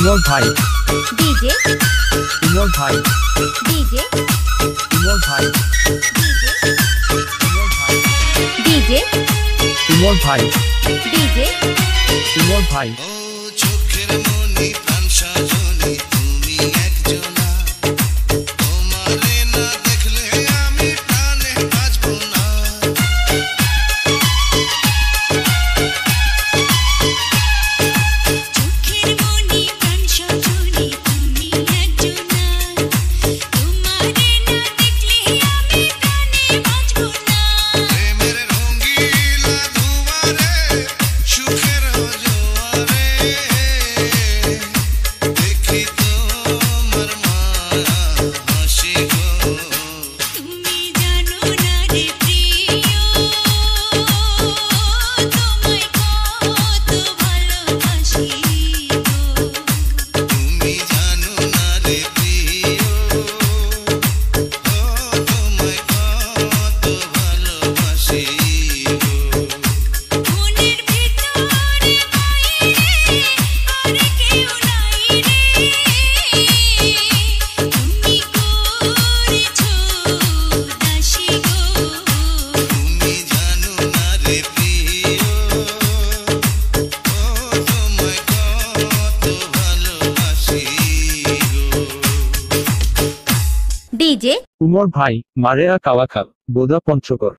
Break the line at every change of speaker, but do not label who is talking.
ইমর ভাই
ডিজে
ইমর ভাই
ডিজে
ইমর ভাই
ডিজে
ইমর ভাই
ডিজে
ইমর ভাই
ও চোখের মনি প্রাণ সাজনি তুমি একজনা তোমারে না দেখলে আমি প্রাণে বাঁচব না
চোখের মনি প্রাণ সাজনি তুমি একজনা তোমারে না দেখলে আমি প্রাণে বাঁচব না
প্রেমের রঙিলা দুয়ারে সুখের জোয়ারে দেখি তোমার মায়া হাসি গো
তুমি জানো না রে প্রিয় তোমায় কত ভালোবাসি গো
তুমি জানো না রে প্রিয় ও তোমায় কত ভালোবাসি গো
মনের ভিতরে বাইরে আর কেউ নাই রে তুমি করেছো দাসী গো
তুমি জানো না রে প্রিয় ও তোমায় কত ভালোবাসি গো
ডিজে
উমর ভাই মারেয়া কাওয়াখাল বোদা পঞ্চগড়।